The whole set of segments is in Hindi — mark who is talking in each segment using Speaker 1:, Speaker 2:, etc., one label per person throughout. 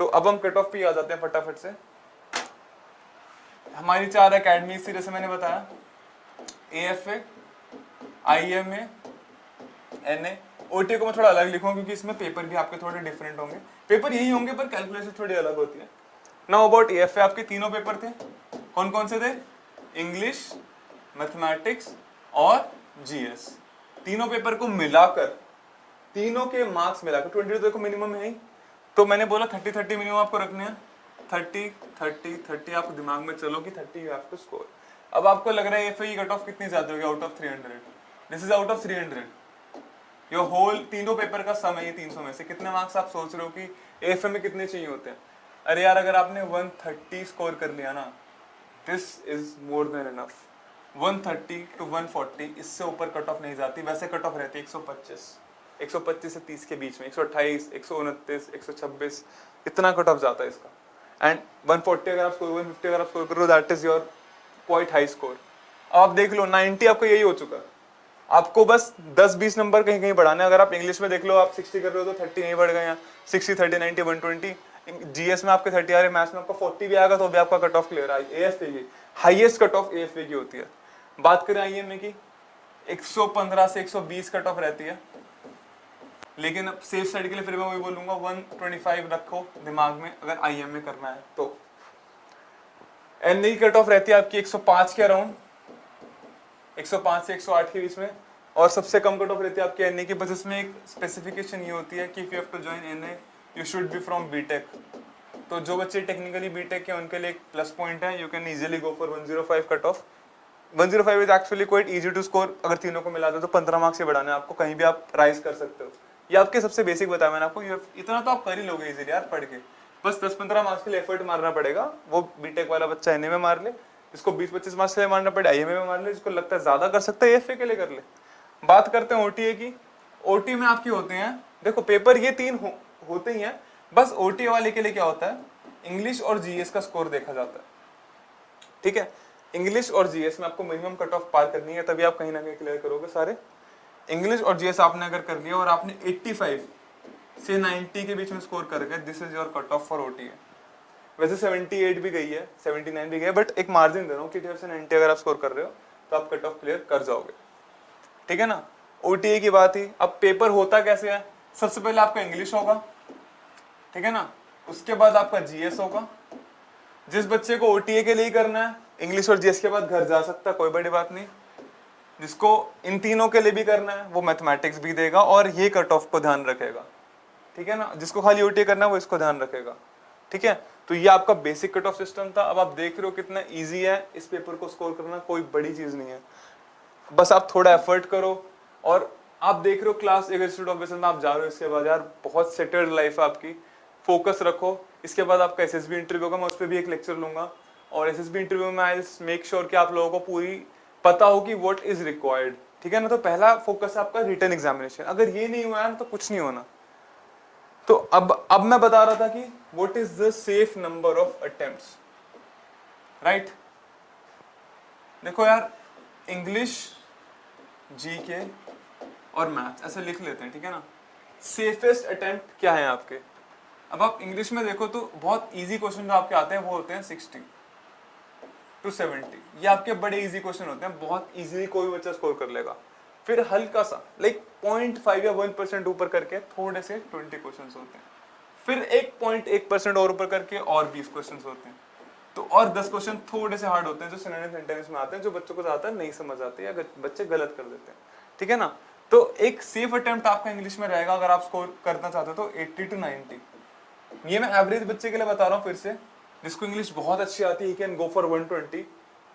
Speaker 1: अब हम कट ऑफ पे आ जाते हैं फटाफट से। हमारी 4 एकेडमी थी जैसे मैंने बताया, AFA, IMA, NA। OTA को मैं थोड़ा अलग लिखूंगा क्योंकि इसमें पेपर भी आपके थोड़े डिफरेंट होंगे, पेपर यही होंगे पर कैलकुलेशन थोड़ी अलग होती है। नाउ अबाउट AFA, आपके तीनों पेपर थे, कौन कौन से थे? इंग्लिश, मैथमेटिक्स और GS। तीनों पेपर को मिलाकर, तीनों के मार्क्स मिलाकर 20 देखो मिनिमम है ही, तो मैंने बोला 30-30 मिनिमम आपको रखने हैं। 30-30-30 आप दिमाग में चलो कि 30 यू हैव टू स्कोर। अब आपको लग रहा है AFA की कट ऑफ कितनी ज्यादा होगी out of 300? This is out of 300। Your whole तीनों पेपर का सम है ये 300 में से। कितने मार्क्स आप सोच रहे हो कि AFA में कितने चाहिए होते हैं? अरे यार, अगर आपने 130 स्कोर कर लिया ना, this is more than enough. 130 to 140, इससे ऊपर कट ऑफ नहीं जाती। वैसे कट ऑफ रहती है 125 से 30 के बीच में, 128, 129, 126, इतना कट ऑफ जाता है इसका। एंड 140 अगर आप स्कोर, 150 अगर आप स्कोर करो, that is your quite high score. अब आप देख लो 90 आपको यही हो चुका। आपको बस 10-20 नंबर कहीं कहीं बढ़ाने। अगर आप इंग्लिश में देख लो, आप 60 कर रहे हो तो 30 नहीं बढ़ गए हैं, 60, 30, 90, 120। GS में आपके 30 आ रहे, मैथ्स में आपका 40 भी आएगा तो भी आपका कट ऑफ क्लियर है। AFA की हाईएस्ट कट ऑफ AFA की होती है। बात करें IMA की, 115 से 120 कट ऑफ रहती है, लेकिन अब सेफ साइड के लिए फिर मैं वही बोलूंगा 125 रखो दिमाग में अगर IMA करना है तो। NA की कट ऑफ रहती है आपकी 105 के अराउंड, 105 से 108 के बीच में। और सबसे कम कट ऑफ रहती है आपकी NA की। बस इसमें एक स्पेसिफिकेशन ये होती है कि if you have to join NA you should be from BTech। तो जो बच्चे टेक्निकली BTech के उनके लिए एक प्लस पॉइंट है, you can easily go for 105 cut off. 105 is actually quite easy to score. अगर तीनों को मिला दो तो 15 मार्क्स से बढ़ाने आपको, कहीं भी आप राइज कर सकते हो। ये आपके सबसे बेसिक बताया मैंने आपको। इतना तो आप कर ही लोगे इजीली यार पढ़ के। बस 10-15 मार्क्स के लिए एफर्ट मारना पड़ेगा। वो BTech वाला बच्चा NA में मार ले, जिसको 20-25 मार्क्स के लिए मारना पड़े IMA में मार ले, जिसको लगता है ज्यादा कर सकता है AFA के लिए कर ले। बात करते हैं OTA की। OT में आपके होते हैं, देखो पेपर ये 3 होते ही हैं। बस OTA वाले के लिए क्या होता है, इंग्लिश और GS का स्कोर देखा जाता है। ठीक है, इंग्लिश और GS में आपको मिनिमम कट ऑफ पार करनी है, तभी आप कहीं ना कहीं क्लियर करोगे सारे। इंग्लिश और GS आपने अगर कर लिया और आपने 85 से 90 के बीच में स्कोर कर गए, this is your cut off for OTA। वैसे 78 भी गई है, 79 भी गई है, बट एक मार्जिन दे रहा हूँ कि 85 से 90 अगर आप स्कोर कर रहे हो तो आप कट ऑफ क्लियर कर जाओगे। ठीक है ना, OTA की बात ही। अब पेपर होता कैसे है, सबसे पहले आपका इंग्लिश होगा, ठीक है ना, उसके बाद आपका GS होगा। जिस बच्चे को OTA के लिए करना है, इंग्लिश और GS के बाद घर जा सकता है, कोई बड़ी बात नहीं। जिसको इन तीनों के लिए भी करना है वो मैथमेटिक्स भी देगा और ये कट ऑफ को ध्यान रखेगा। ठीक है ना, जिसको खाली OTA करना है वो इसको ध्यान रखेगा। ठीक है, तो ये आपका बेसिक कट ऑफ सिस्टम था। अब आप देख रहे हो कितना इजी है इस पेपर को स्कोर करना, कोई बड़ी चीज नहीं है। बस आप थोड़ा एफर्ट करो। और आप देख रहे हो क्लास 1 इंस्टीट्यूट ऑफ बिजनेस में आप जा रहे हो, इसके बाद यार बहुत सेटल्ड लाइफ है आपकी, फोकस रखो। इसके बाद आपका SSB इंटरव्यू होगा, मैं उस पर भी एक लेक्चर लूंगा। और SSB इंटरव्यू में आई मेक श्योर कि आप लोगों को पूरी पता हो कि व्हाट इज रिक्वायर्ड। ठीक है ना, तो पहला फोकस है आपका रिटन एग्जामिनेशन। अगर ये नहीं हुआ है तो कुछ नहीं होना। तो अब मैं बता रहा था कि what is the safe number of attempts, right. देखो यार, इंग्लिश, GK और मैथ्स ऐसे लिख लेते हैं, ठीक है ना। सेफेस्ट अटेम्प्ट क्या है आपके? अब आप इंग्लिश में देखो तो बहुत इजी क्वेश्चन जो आपके आते हैं वो होते हैं 60 to 70। ये आपके बड़े इजी क्वेश्चन होते हैं, बहुत इजीली कोई बच्चा स्कोर कर लेगा। फिर हल्का सा लाइक 0.5 या 1% ऊपर करके थोड़े से 20 क्वेश्चन होते हैं। फिर 1.1% और ऊपर करके और 20 क्वेश्चन होते हैं। तो और 10 क्वेश्चन थोड़े से हार्ड होते हैं जो सिनोनिम सेंटेंस में आते हैं, जो बच्चों को ज्यादा नहीं समझ आते या बच्चे गलत कर देते हैं। ठीक है ना, तो एक सेफ अटेम्प्ट आपका इंग्लिश में रहेगा अगर आप स्कोर करना चाहते हो तो 80 to 90। ये मैं एवरेज बच्चे के लिए बता रहा हूँ फिर से, जिसको इंग्लिश बहुत अच्छी आती है, he can go for 120।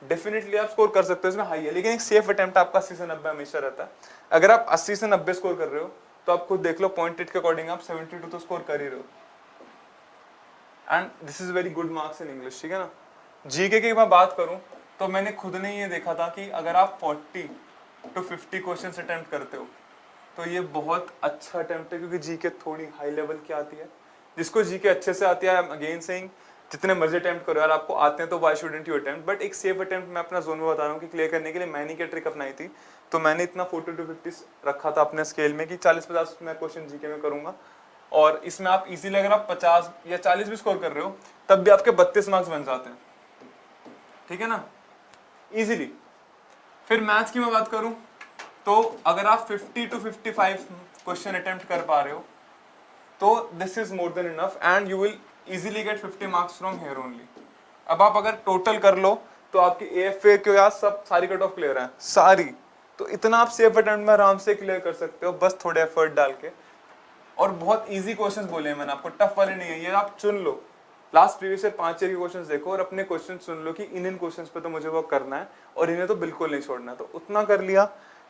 Speaker 1: Definitely आप स्कोर कर सकते हो, इसमें हाई है, लेकिन एक सेफ अटेम्प्ट आपका 80 से 90 हमेशा रहता है। अगर आप 80 से 90 स्कोर कर रहे हो तो आप खुद देख लो, पॉइंट रेट के अकॉर्डिंग आप 72 तो स्कोर कर ही रहे हो। And this is very good marks in English. ठीक है ना, GK की मैं बात करूं तो मैंने खुद ने ये देखा था कि अगर आप 40 to 50 क्वेश्चन अटेम्प्ट करते हो तो ये बहुत अच्छा अटेम्प्ट है, क्योंकि GK थोड़ी हाई लेवल की आती है। जिसको GK अच्छे से आती है, अगेन सेइंग, जितने मर्जी अटेम्प्ट करो यार, आपको आते हैं तो why shouldn't you attempt. But एक सेफ अटेम्प्ट मैं अपना जोन में बता रहा हूँ कि क्लियर करने के लिए मैंने क्या ट्रिक अपनाई थी। तो मैंने इतना 40 to 50 रखा था अपने स्केल में कि 40-50 मैं क्वेश्चन GK में करूंगा, और इसमें आप इजीली अगर आप 50 या 40 भी स्कोर कर रहे हो तब भी आपके 32 मार्क्स बन जाते हैं, ठीक है ना, इजीली। फिर मैथ्स की मैं बात करूं तो अगर आप 50 to 55 क्वेश्चन अटेम्प्ट कर पा रहे हो तो this is more than enough and you will easily get 50 marks from here only. अब आप अगर टोटल कर लो तो आपकी एएफए के यार सब सारी कट ऑफ क्लियर है सारी, तो इतना आप सेफ अटेम्प्ट में आराम से क्लियर कर सकते हो बस थोड़े एफर्ट डाल के। और बहुत इजी क्वेश्चंस बोले हैं मैंने आपको, टफ वाले नहीं है, ये आप चुन लो। लास्ट प्रीवियस ईयर 5 ईयर के क्वेश्चंस देखो और अपने क्वेश्चन चुन लो कि इन क्वेश्चंस पे तो मुझे वर्क करना है और इन्हें तो बिल्कुल नहीं छोड़ना है, तो उतना कर लिया।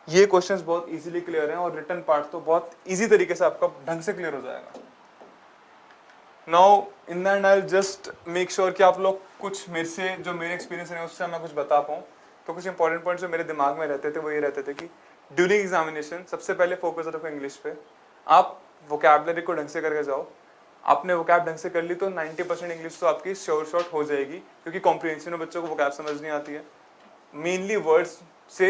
Speaker 1: ये क्वेश्चंस बहुत इजीली क्लियर हैं और रिटन पार्ट तो बहुत इजी तरीके से आपका ढंग से क्लियर हो जाएगा। Now in the and I will just make sure कि आप लोग कुछ मेरे से जो मेरे एक्सपीरियंस है उससे मैं कुछ बता पाऊँ। तो कुछ इंपॉर्टेंट पॉइंट्स जो मेरे दिमाग में रहते थे वो ये रहते थे कि ड्यूरिंग एग्जामिनेशन सबसे पहले फोकस रखो इंग्लिश पे। आप वोकैबुलरी को ढंग से करके जाओ। आपने वोकैब ढंग से कर ली तो 90% इंग्लिश तो आपकी शॉर्ट हो जाएगी, क्योंकि कॉम्प्रिहेंशन में बच्चों को वोकैब समझ नहीं आती है। मेनली वर्ड्स से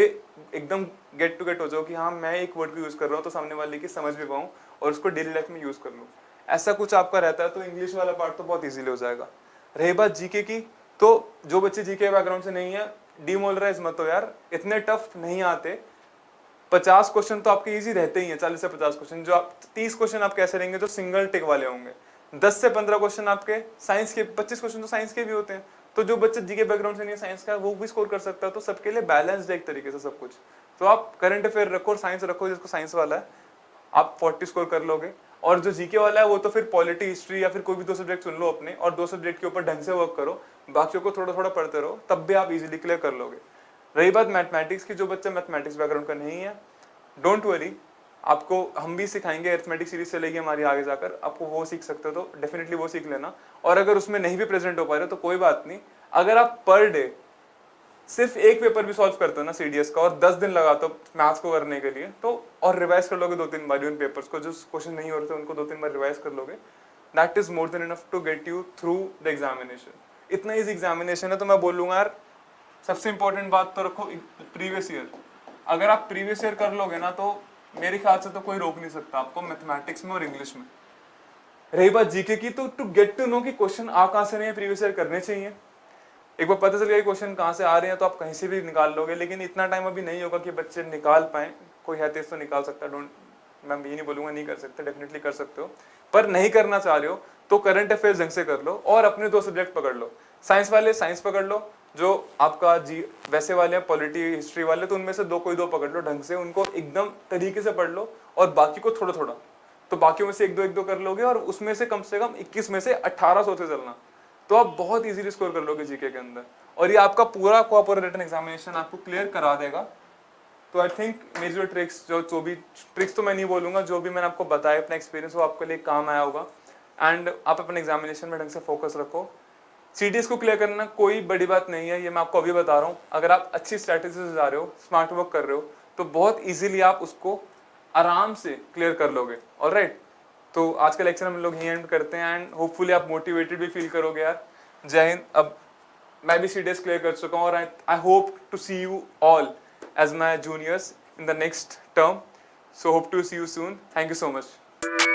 Speaker 1: एकदम गेट टू गेट हो जाओ कि हाँ मैं एक वर्ड को यूज़ कर रहा हूँ तो सामने वाले की समझ भी पाऊँ और उसको डेली लाइफ में यूज़ कर लूँ। ऐसा कुछ आपका रहता है तो इंग्लिश वाला पार्ट तो बहुत ईजिली हो जाएगा। रही बात जीके की, तो जो बच्चे जीके बैकग्राउंड से नहीं है डीमोलराइज मत हो यार, इतने टफ नहीं आते। 50 क्वेश्चन तो आपके इजी रहते ही हैं, 40 से 50 क्वेश्चन। जो आप 30 क्वेश्चन आप कैसे रहेंगे जो सिंगल टिक वाले होंगे। 10 से 15 क्वेश्चन आपके साइंस के, 25 क्वेश्चन तो साइंस के भी होते हैं। तो जो बच्चे जीके बैकग्राउंड से नहीं है साइंस का वो भी स्कोर कर सकता है। तो सबके लिए बैलेंस्ड है एक तरीके से सब कुछ। तो आप करंट अफेयर रखो और साइंस रखो, जिसको साइंस वाला है आप 40 स्कोर कर लोगे। और जो जीके वाला है वो तो फिर पॉलिटी हिस्ट्री या फिर कोई भी 2 सब्जेक्ट चुन लो अपने और 2 सब्जेक्ट के ऊपर ढंग से वर्क करो, बाकियों को थोड़ा थोड़ा पढ़ते रहो, तब भी आप इजीली क्लियर कर लोगे। रही बात मैथमेटिक्स की, जो बच्चा मैथमेटिक्स बैकग्राउंड का नहीं है डोंट वरी, आपको हम भी सिखाएंगे। अरिथमेटिक सीरीज चलेगी हमारी आगे जाकर, आपको वो सीख सकते हो तो डेफिनेटली वो सीख लेना। और अगर उसमें नहीं भी प्रेजेंट हो पा रहे तो कोई बात नहीं, अगर आप पर डे सिर्फ एक पेपर भी सॉल्व करते हो ना सीडीएस का और 10 दिन लगाते हो मैथ्स को करने के लिए, तो और रिवाइज कर लोगे 2-3 बार उन पेपर्स को, जो क्वेश्चन नहीं हो रहे थे उनको 2-3 बार रिवाइज कर लोगे, that is more than enough to get you through the examination. इतना इजी एग्जामिनेशन है तो मैं बोलूंगा यार सबसे इंपॉर्टेंट बात तो रखो प्रीवियस ईयर। अगर आप प्रीवियस ईयर कर लोगे ना तो मेरे ख्याल से तो कोई रोक नहीं सकता आपको मैथमेटिक्स में और इंग्लिश में। रही बात जीके की, तो टू गेट टू नो कि क्वेश्चन आ कहां से रहे हैं प्रीवियस ईयर करने चाहिए। एक बार पता चल गया क्वेश्चन कहां से आ रहे हैं तो आप कहीं से भी निकाल लोगे, लेकिन इतना टाइम अभी नहीं होगा कि बच्चे निकाल पाए। कोई है तेज तो निकाल सकता है, डोंट, मैं ये नहीं बोलूंगा नहीं कर सकते, डेफिनेटली कर सकते हो। पर नहीं करना चाह रहे हो तो करंट अफेयर्स ढंग से कर लो और अपने 2 सब्जेक्ट पकड़ लो। साइंस वाले साइंस पकड़ लो, जो आपका जी वैसे वाले हैं पॉलिटी हिस्ट्री वाले, तो उनमें से कोई दो पकड़ लो ढंग से, उनको एकदम तरीके से पढ़ लो और बाकी को थोड़ा थोड़ा। तो बाकियों में से एक दो कर लोगे और उसमें से कम 21 में से 18 से चलना, तो आप बहुत इजीली स्कोर कर लोगे जीके के अंदर और ये आपका पूरा रिटन एग्जामिनेशन आपको क्लियर करा देगा। तो आई थिंक मेरी जो ट्रिक्स जो भी ट्रिक्स तो मैं नहीं बोलूंगा, जो भी मैंने आपको बताया अपना एक्सपीरियंस वो आपके लिए काम आया होगा। एंड आप अपने एग्जामिनेशन में ढंग से फोकस रखो। सीडीएस को क्लियर करना कोई बड़ी बात नहीं है, ये मैं आपको अभी बता रहा हूँ। अगर आप अच्छी स्ट्रैटेजी से जा रहे हो, स्मार्ट वर्क कर रहे हो, तो बहुत इजीली आप उसको आराम से क्लियर कर लोगे। ऑलराइट, तो आज का लेक्चर हम लोग यहीं एंड करते हैं एंड होपफुली आप मोटिवेटेड भी फील करोगे यार। जय हिंद। अब मैं भी सीडीएस क्लियर कर चुका हूँ और I hope to see you all as my juniors in the next term. So hope to see you soon. Thank you so much.